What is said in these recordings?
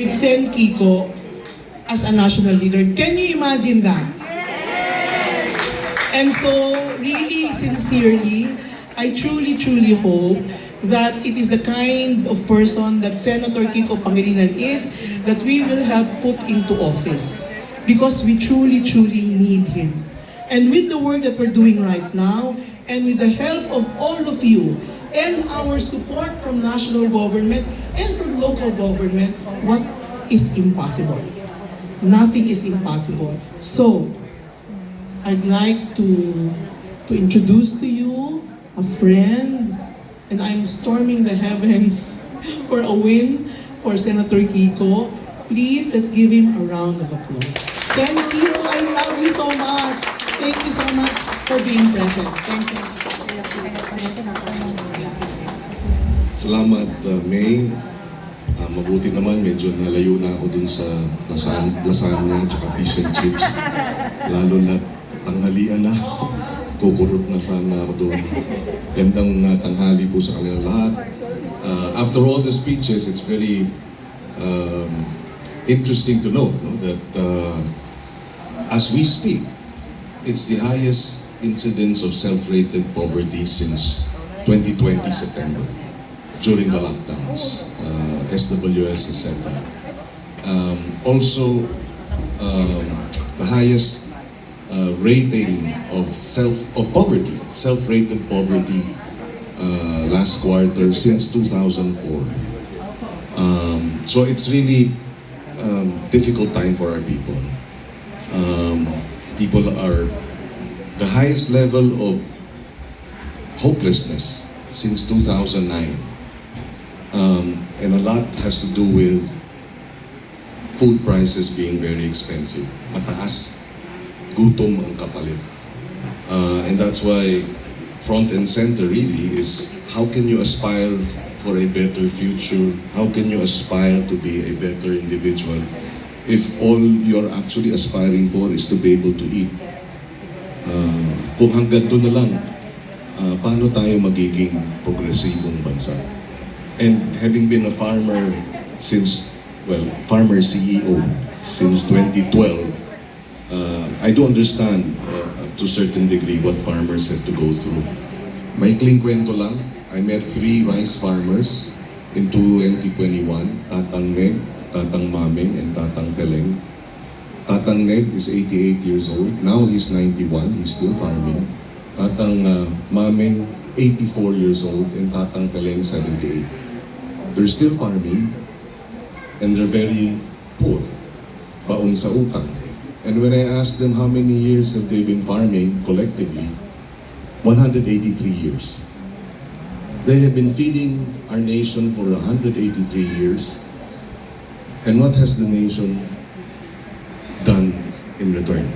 with Sen Kiko as a national leader. Can you imagine that? And so, really, sincerely, I truly hope that it is the kind of person that Senator Kiko Pangilinan is, that we will have put into office. Because we truly need him. And with the work that we're doing right now, and with the help of all of you, and our support from national government and from local government, what is impossible? Nothing is impossible. So, I'd like to introduce to you a friend, and I'm storming the heavens for a win for Senator Kiko. Please, let's give him a round of applause. Senator Kiko, I love you so much. Thank you so much for being present. Thank you. Salamat, May. Mabuti naman, medyo nalayo na ako dun sa lasagna at fish and chips. Lalo na tanghalian na. Kukurot na sana ako doon. Gandang tanghali po sa kanilang lahat. After all the speeches, it's very interesting to know, no, that as we speak, it's the highest incidence of self-rated poverty since 2020 September, during the lockdowns. SWS has said that. Also, the highest rating of poverty, self-rated poverty, last quarter since 2004. So it's really difficult time for our people. People are the highest level of hopelessness since 2009. And a lot has to do with food prices being very expensive. Mataas, gutom ang kapalit. And that's why front and center really is how can you aspire for a better future? How can you aspire to be a better individual if all you're actually aspiring for is to be able to eat? Kung hanggang doon na lang, paano tayo magiging progresibong bansa? And having been a farmer since, farmer CEO since 2012, I do understand to a certain degree what farmers have to go through. Maikling kwento lang, I met 3 rice farmers in 2021, Tatang Ned, Tatang Maming, and Tatang Feleng. Tatang Ned is 88 years old, now he's 91, he's still farming. Tatang Maming, 84 years old, and Tatang Feleng, 78. They're still farming, and they're very poor, baon sa utang. And when I asked them how many years have they been farming collectively, 183 years. They have been feeding our nation for 183 years. And what has the nation done in return?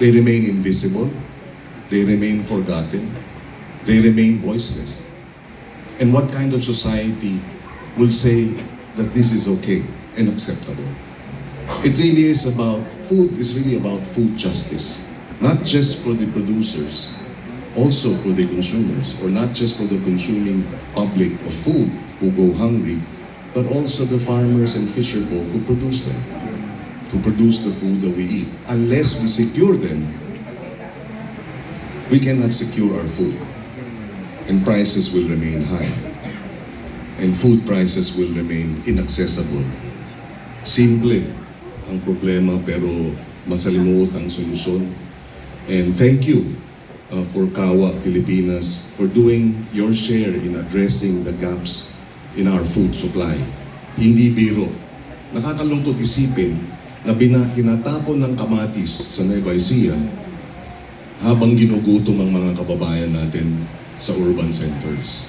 They remain invisible, they remain forgotten, they remain voiceless. And what kind of society will say that this is okay and acceptable? It really is about, food is really about food justice. Not just for the producers, also for the consumers, or not just for the consuming public of food who go hungry, but also the farmers and fisherfolk who produce them, who produce the food that we eat. Unless we secure them, we cannot secure our food. And prices will remain high. And food prices will remain inaccessible. Simple ang problema, pero masalimuot ang solusyon. And thank you for CAWA Pilipinas for doing your share in addressing the gaps in our food supply. Hindi biro. Nakakalungkot isipin na tinatapon ng kamatis sa Nueva Ecija habang ginugutom ang mga kababayan natin sa urban centers.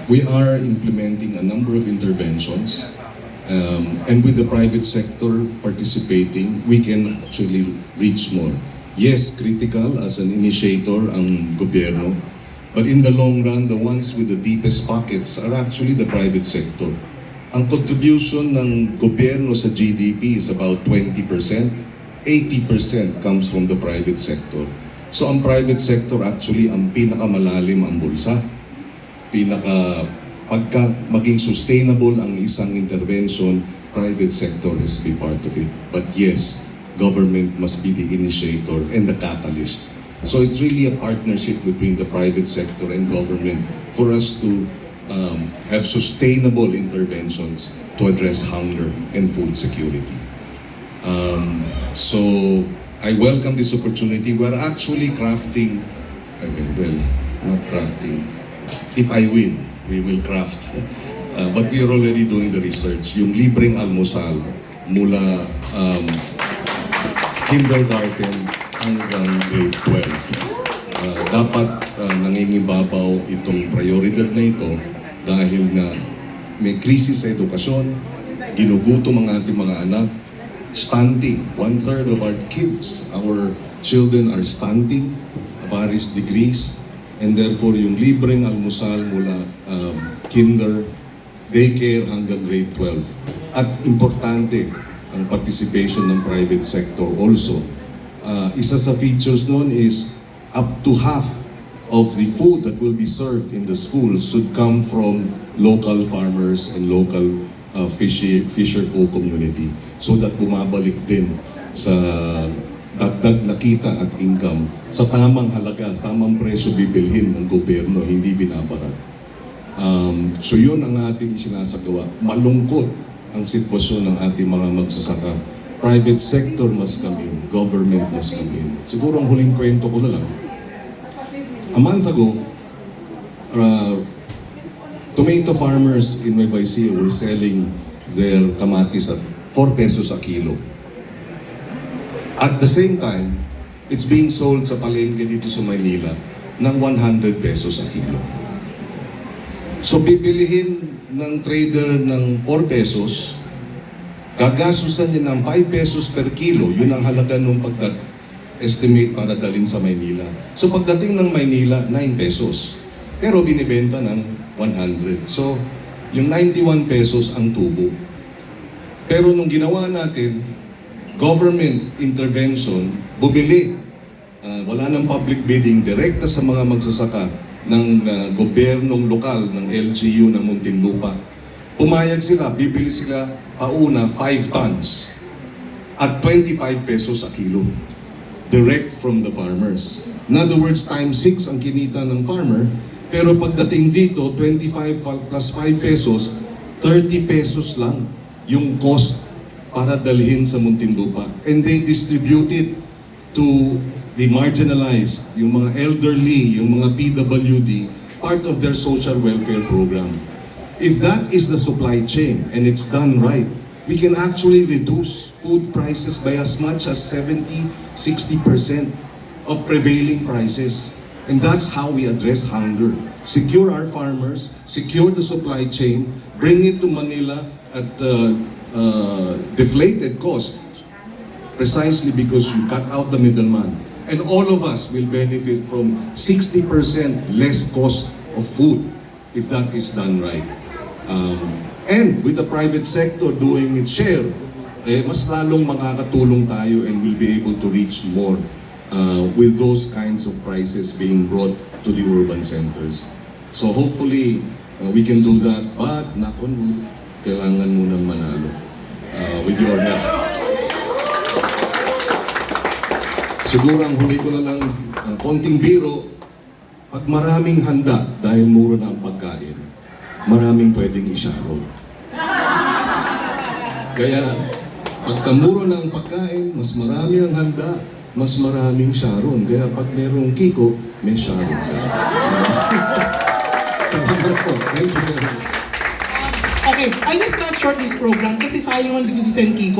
We are implementing a number of interventions, and with the private sector participating, we can actually reach more. Yes, critical as an initiator ang gobyerno, but in the long run, the ones with the deepest pockets are actually the private sector. Ang contribution ng gobyerno sa GDP is about 20%, 80% comes from the private sector. So ang private sector actually ang pinakamalalim ang bulsa, pinaka pagka maging sustainable ang isang intervention, private sector has to be part of it. But yes, government must be the initiator and the catalyst. So it's really a partnership between the private sector and government for us to have sustainable interventions to address hunger and food security. So I welcome this opportunity. We're actually crafting, not crafting. If I win, we will craft. But we are already doing the research. Yung libreng almusal mula kindergarten hanggang grade 12. Dapat nangingibabaw itong prioridad na ito dahil nga may krisis sa edukasyon, ginugutom ang ating mga anak, stunting. 1/3 of our kids, our children are stunting, various degrees, and therefore yung libreng almusal mula kinder, daycare hanggang grade 12. At importante ang participation ng private sector also. Isa sa features nun is up to half of the food that will be served in the schools should come from local farmers and local fisher folk community, so that bumabalik din sa dagdag na kita at income sa tamang halaga, tamang presyo bibilhin ng gobyerno, hindi binabarat. So yun ang ating isinasagawa. Malungkot ang sitwasyon ng ating mga magsasaka. Private sector must come in, government must come in. Siguro ang huling kwento ko na lang. A month ago, tomato farmers in Nueva Ecija were selling their kamatis at 4 pesos a kilo. At the same time, it's being sold sa palengke dito sa Maynila ng 100 pesos a kilo. So bibilihin ng trader ng 4 pesos, gagastusan niya ng 5 pesos per kilo, yun ang halaga nung estimate para dalhin sa Maynila. So pagdating ng Maynila, 9 pesos. Pero binibenta ng 100. So, yung 91 pesos ang tubo. Pero nung ginawa natin, government intervention, bumili. Wala ng public bidding, direkta sa mga magsasaka ng gobyernong lokal, ng LGU ng Muntinlupa. Pumayag sila, bibili sila pauna 5 tons at 25 pesos a kilo. Direct from the farmers. In other words, times 6 ang kinita ng farmer, pero pagdating dito, 25 plus 5 pesos, 30 pesos lang yung cost para dalhin sa Muntinlupa. And they distribute it to the marginalized, yung mga elderly, yung mga PWD, part of their social welfare program. If that is the supply chain and it's done right, we can actually reduce food prices by as much as 70-60% of prevailing prices. And that's how we address hunger. Secure our farmers, secure the supply chain, bring it to Manila at deflated cost, precisely because you cut out the middleman. And all of us will benefit from 60% less cost of food if that is done right. And with the private sector doing its share, mas lalong makakatulong tayo and we'll be able to reach more with those kinds of prices being brought to the urban centers. So hopefully, we can do that. But, knock on wood, kailangan munang manalo with your help. Siguro ang huli ko na lang, konting biro, pag maraming handa dahil mura na ang pagkain, maraming pwedeng isyaro. Kaya, pagka mura na ang pagkain, mas marami ang handa, mas maraming sharon. Kaya pag merong kiko, may sharon ka. Salamat po. Thank you very much. Okay, I'll just cut short this program kasi sayang dito si Sen Kiko.